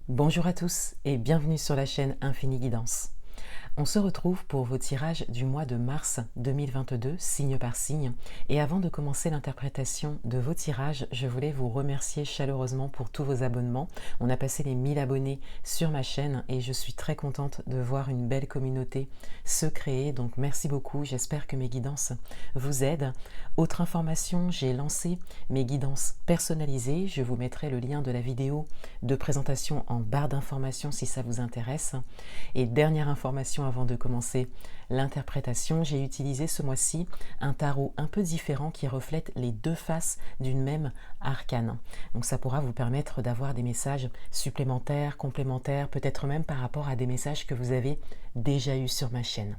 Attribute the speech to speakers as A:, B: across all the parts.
A: Bonjour à tous et bienvenue sur la chaîne Infini Guidance. On se retrouve pour vos tirages du mois de mars 2022, signe par signe. Et avant de commencer l'interprétation de vos tirages, je voulais vous remercier chaleureusement pour tous vos abonnements. On a passé les 1000 abonnés sur ma chaîne et je suis très contente de voir une belle communauté se créer. Donc merci beaucoup, j'espère que mes guidances vous aident. Autre information, j'ai lancé mes guidances personnalisées. Je vous mettrai le lien de la vidéo de présentation en barre d'informations si ça vous intéresse. Et dernière information avant de commencer l'interprétation, j'ai utilisé ce mois-ci un tarot un peu différent qui reflète les deux faces d'une même arcane. Donc ça pourra vous permettre d'avoir des messages supplémentaires, complémentaires, peut-être même par rapport à des messages que vous avez déjà eus sur ma chaîne.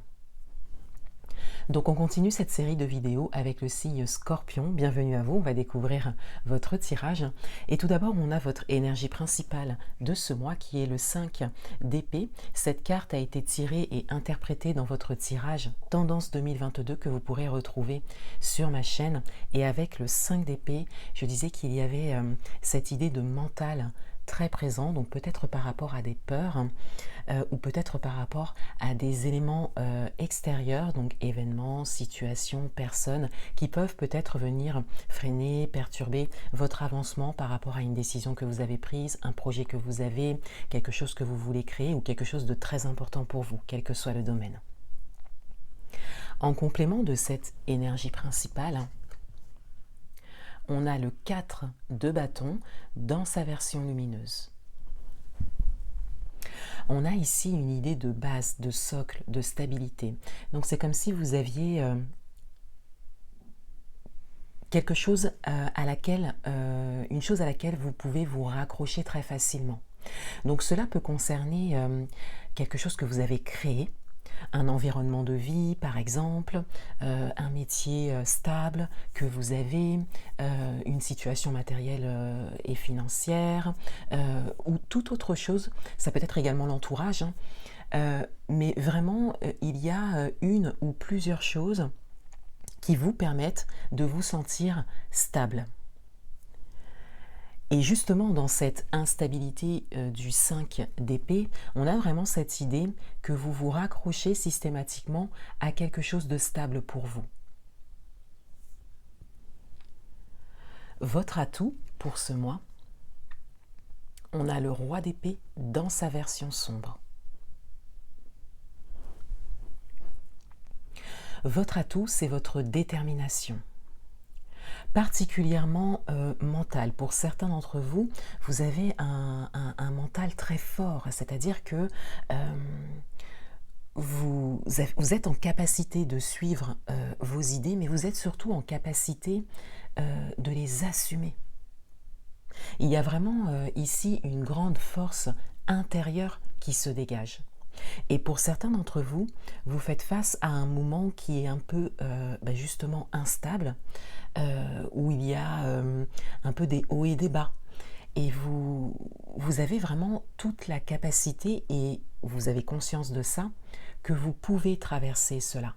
A: Donc on continue cette série de vidéos avec le signe Scorpion. Bienvenue à vous, on va découvrir votre tirage. Et tout d'abord, on a votre énergie principale de ce mois qui est le 5 d'épée. Cette carte a été tirée et interprétée dans votre tirage Tendance 2022 que vous pourrez retrouver sur ma chaîne. Et avec le 5 d'épée, je disais qu'il y avait cette idée de mental très présent, donc peut-être par rapport à des peurs ou peut-être par rapport à des éléments extérieurs, donc événements, situations, personnes qui peuvent peut-être venir freiner, perturber votre avancement par rapport à une décision que vous avez prise, un projet que vous avez, quelque chose que vous voulez créer ou quelque chose de très important pour vous, quel que soit le domaine. En complément de cette énergie principale, on a le 4 de bâton dans sa version lumineuse. On a ici une idée de base, de socle, de stabilité. Donc c'est comme si vous aviez quelque chose une chose à laquelle vous pouvez vous raccrocher très facilement. Donc cela peut concerner quelque chose que vous avez créé, un environnement de vie par exemple, un métier stable que vous avez, une situation matérielle et financière, ou toute autre chose. Ça peut être également l'entourage, hein. Mais vraiment il y a une ou plusieurs choses qui vous permettent de vous sentir stable. Et justement, dans cette instabilité du 5 d'épée, on a vraiment cette idée que vous vous raccrochez systématiquement à quelque chose de stable pour vous. Votre atout pour ce mois, on a le roi d'épée dans sa version sombre. Votre atout, c'est votre détermination. Particulièrement mental. Pour certains d'entre vous, vous avez un mental très fort, c'est-à-dire que vous êtes en capacité de suivre vos idées, mais vous êtes surtout en capacité de les assumer. Il y a vraiment ici une grande force intérieure qui se dégage. Et pour certains d'entre vous, vous faites face à un moment qui est un peu justement instable, où il y a un peu des hauts et des bas. Et vous avez vraiment toute la capacité, et vous avez conscience de ça, que vous pouvez traverser cela.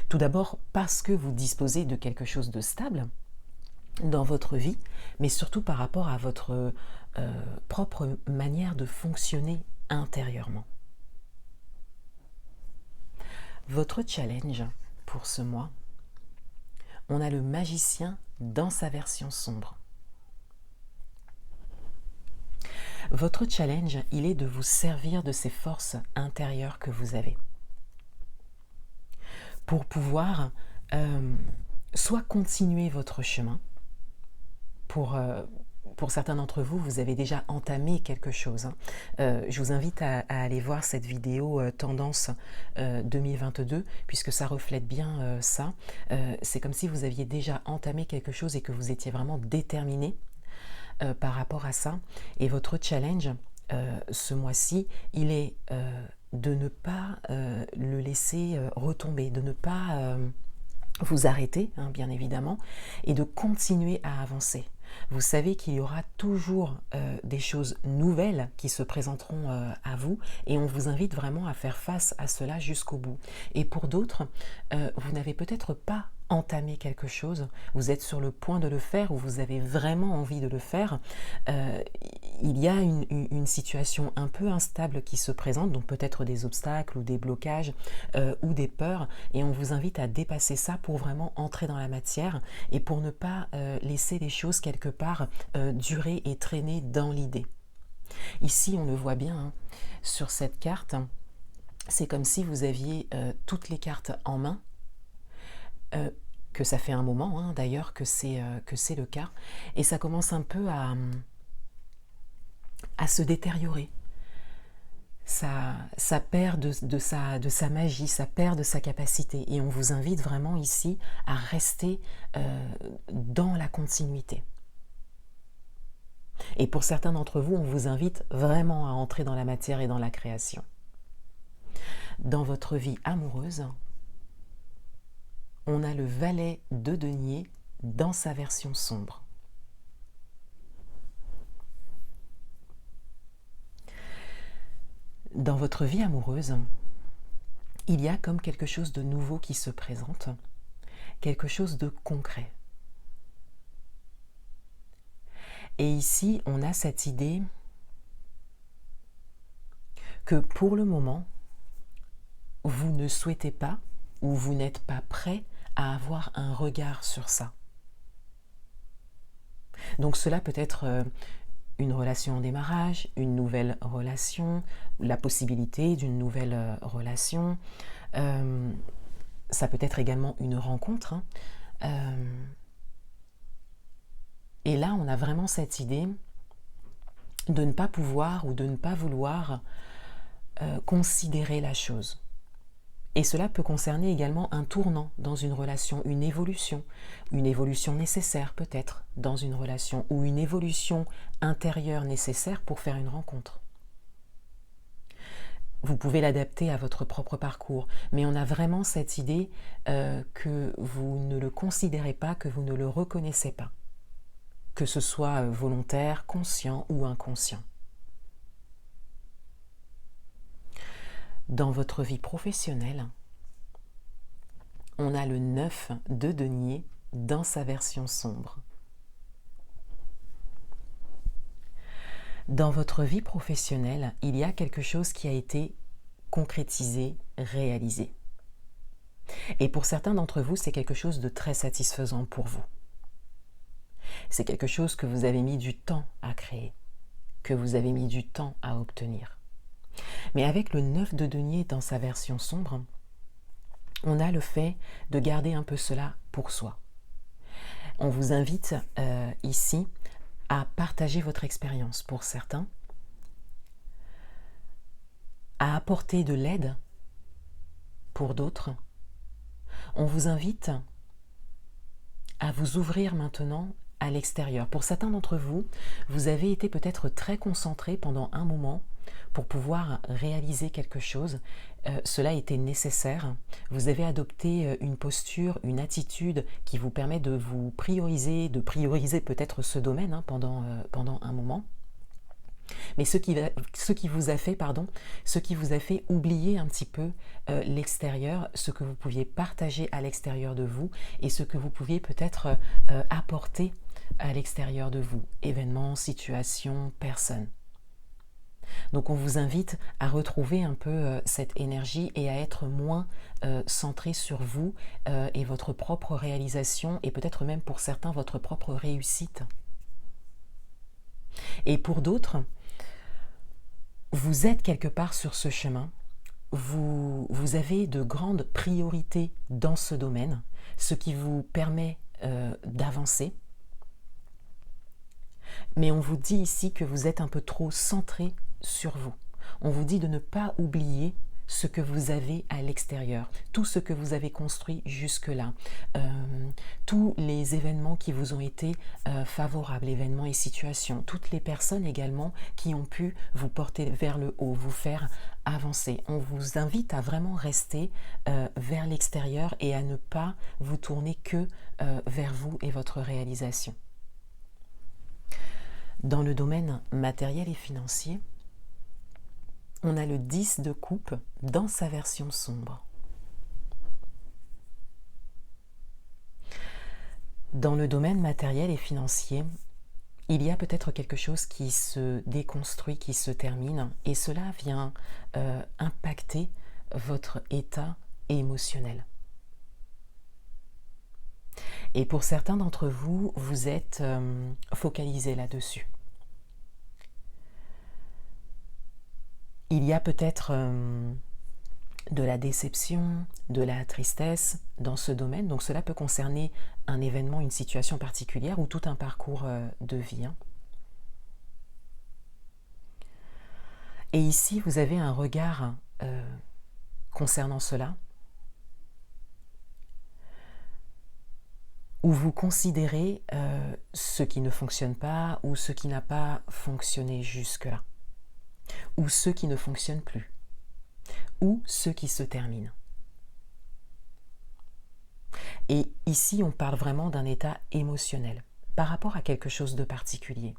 A: Tout d'abord parce que vous disposez de quelque chose de stable dans votre vie, mais surtout par rapport à votre propre manière de fonctionner intérieurement. Votre challenge pour ce mois, on a le magicien dans sa version sombre. Votre challenge, il est de vous servir de ces forces intérieures que vous avez pour pouvoir soit continuer votre chemin. Pour certains d'entre vous, vous avez déjà entamé quelque chose. Je vous invite à aller voir cette vidéo Tendance 2022, puisque ça reflète bien ça. C'est comme si vous aviez déjà entamé quelque chose et que vous étiez vraiment déterminé par rapport à ça. Et votre challenge, ce mois-ci, il est de ne pas le laisser retomber, de ne pas vous arrêter, hein, bien évidemment, et de continuer à avancer. Vous savez qu'il y aura toujours des choses nouvelles qui se présenteront à vous, et on vous invite vraiment à faire face à cela jusqu'au bout. Et pour d'autres, vous n'avez peut-être pas entamer quelque chose, vous êtes sur le point de le faire ou vous avez vraiment envie de le faire, il y a une situation un peu instable qui se présente, donc peut-être des obstacles ou des blocages ou des peurs, et on vous invite à dépasser ça pour vraiment entrer dans la matière et pour ne pas laisser les choses quelque part durer et traîner dans l'idée. Ici, on le voit bien, hein, sur cette carte, c'est comme si vous aviez toutes les cartes en main, que ça fait un moment hein, d'ailleurs que c'est le cas, et ça commence un peu à se détériorer. Ça perd de sa magie, ça perd de sa capacité, et on vous invite vraiment ici à rester dans la continuité. Et pour certains d'entre vous, on vous invite vraiment à entrer dans la matière et dans la création. Dans votre vie amoureuse, on a le valet de denier dans sa version sombre. Dans votre vie amoureuse, il y a comme quelque chose de nouveau qui se présente, quelque chose de concret. Et ici, on a cette idée que pour le moment, vous ne souhaitez pas ou vous n'êtes pas prêt à avoir un regard sur ça. Donc cela peut être une relation en démarrage, une nouvelle relation, la possibilité d'une nouvelle relation. Ça peut être également une rencontre. Hein. Et là, on a vraiment cette idée de ne pas pouvoir ou de ne pas vouloir considérer la chose. Et cela peut concerner également un tournant dans une relation, une évolution nécessaire peut-être dans une relation, ou une évolution intérieure nécessaire pour faire une rencontre. Vous pouvez l'adapter à votre propre parcours, mais on a vraiment cette idée que vous ne le considérez pas, que vous ne le reconnaissez pas, que ce soit volontaire, conscient ou inconscient. Dans votre vie professionnelle, on a le 9 de denier dans sa version sombre. Dans votre vie professionnelle, il y a quelque chose qui a été concrétisé, réalisé. Et pour certains d'entre vous, c'est quelque chose de très satisfaisant pour vous. C'est quelque chose que vous avez mis du temps à créer, que vous avez mis du temps à obtenir. Mais avec le 9 de denier dans sa version sombre, on a le fait de garder un peu cela pour soi. On vous invite ici à partager votre expérience pour certains, à apporter de l'aide pour d'autres. On vous invite à vous ouvrir maintenant à l'extérieur. Pour certains d'entre vous, vous avez été peut-être très concentré pendant un moment pour pouvoir réaliser quelque chose. Cela était nécessaire. Vous avez adopté une posture, une attitude qui vous permet de vous prioriser, de prioriser peut-être ce domaine hein, pendant un moment. Mais ce qui vous a fait oublier un petit peu l'extérieur, ce que vous pouviez partager à l'extérieur de vous et ce que vous pouviez peut-être apporter à l'extérieur de vous, événements, situations, personnes. Donc on vous invite à retrouver un peu cette énergie et à être moins centré sur vous et votre propre réalisation et peut-être même pour certains votre propre réussite. Et pour d'autres, vous êtes quelque part sur ce chemin, vous avez de grandes priorités dans ce domaine, ce qui vous permet d'avancer. Mais on vous dit ici que vous êtes un peu trop centré sur vous. On vous dit de ne pas oublier ce que vous avez à l'extérieur, tout ce que vous avez construit jusque-là, tous les événements qui vous ont été favorables, événements et situations, toutes les personnes également qui ont pu vous porter vers le haut, vous faire avancer. On vous invite à vraiment rester vers l'extérieur et à ne pas vous tourner que vers vous et votre réalisation. Dans le domaine matériel et financier, on a le 10 de coupe dans sa version sombre. Dans le domaine matériel et financier, il y a peut-être quelque chose qui se déconstruit, qui se termine, et cela vient impacter votre état émotionnel. Et pour certains d'entre vous, vous êtes focalisés là-dessus. Il y a peut-être de la déception, de la tristesse dans ce domaine. Donc cela peut concerner un événement, une situation particulière ou tout un parcours de vie. Et ici, vous avez un regard concernant cela, où vous considérez ce qui ne fonctionne pas ou ce qui n'a pas fonctionné jusque-là, ou ce qui ne fonctionne plus, ou ce qui se termine. Et ici, on parle vraiment d'un état émotionnel par rapport à quelque chose de particulier.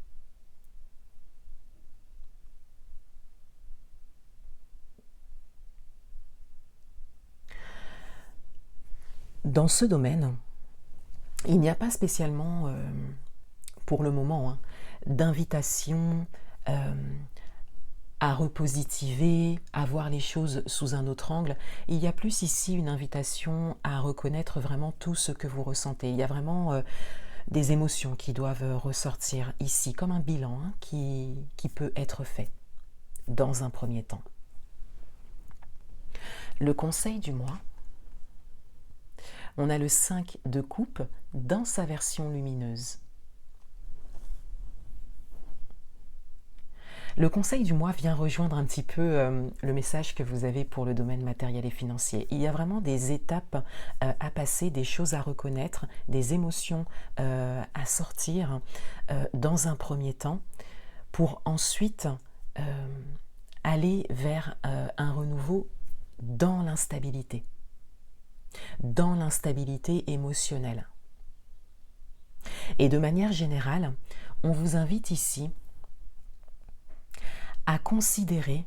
A: Dans ce domaine, il n'y a pas spécialement, pour le moment, d'invitation à repositiver, à voir les choses sous un autre angle. Il y a plus ici une invitation à reconnaître vraiment tout ce que vous ressentez. Il y a vraiment des émotions qui doivent ressortir ici, comme un bilan qui peut être fait dans un premier temps. Le conseil du mois, on a le 5 de coupe dans sa version lumineuse. Le conseil du mois vient rejoindre un petit peu le message que vous avez pour le domaine matériel et financier. Il y a vraiment des étapes à passer, des choses à reconnaître, des émotions à sortir dans un premier temps pour ensuite aller vers un renouveau dans l'instabilité émotionnelle. Et de manière générale, on vous invite ici à considérer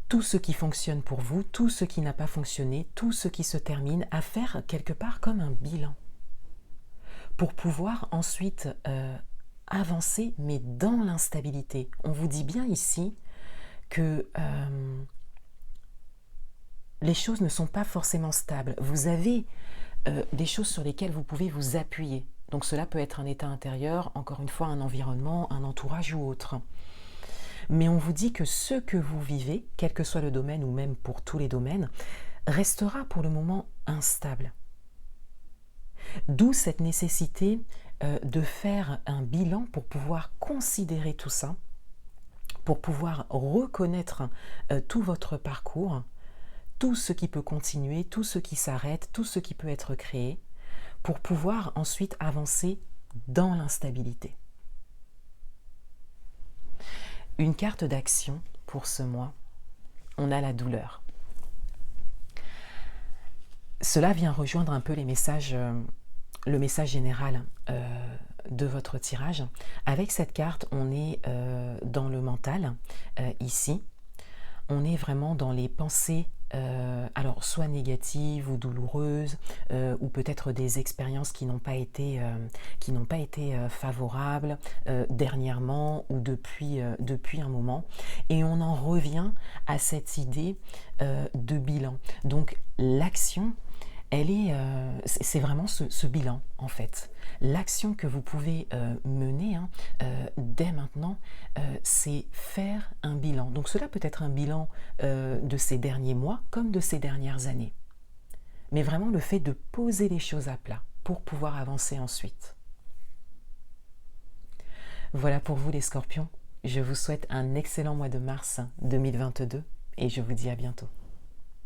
A: tout ce qui fonctionne pour vous, tout ce qui n'a pas fonctionné, tout ce qui se termine, à faire quelque part comme un bilan, pour pouvoir ensuite avancer, mais dans l'instabilité. On vous dit bien ici que les choses ne sont pas forcément stables. Vous avez des choses sur lesquelles vous pouvez vous appuyer. Donc cela peut être un état intérieur, encore une fois un environnement, un entourage ou autre. Mais on vous dit que ce que vous vivez, quel que soit le domaine ou même pour tous les domaines, restera pour le moment instable. D'où cette nécessité de faire un bilan pour pouvoir considérer tout ça, pour pouvoir reconnaître tout votre parcours, tout ce qui peut continuer, tout ce qui s'arrête, tout ce qui peut être créé, pour pouvoir ensuite avancer dans l'instabilité. Une carte d'action pour ce mois, on a la douleur. Cela vient rejoindre un peu les messages, le message général de votre tirage. Avec cette carte, on est dans le mental, ici. On est vraiment dans les pensées alors soit négatives ou douloureuses ou peut-être des expériences qui n'ont pas été favorables dernièrement ou depuis un moment, et on en revient à cette idée de bilan. Donc l'action, elle est, c'est vraiment ce bilan en fait. L'action que vous pouvez mener dès maintenant, c'est faire un bilan. Donc cela peut être un bilan de ces derniers mois comme de ces dernières années. Mais vraiment le fait de poser les choses à plat pour pouvoir avancer ensuite. Voilà pour vous les scorpions. Je vous souhaite un excellent mois de mars 2022 et je vous dis à bientôt.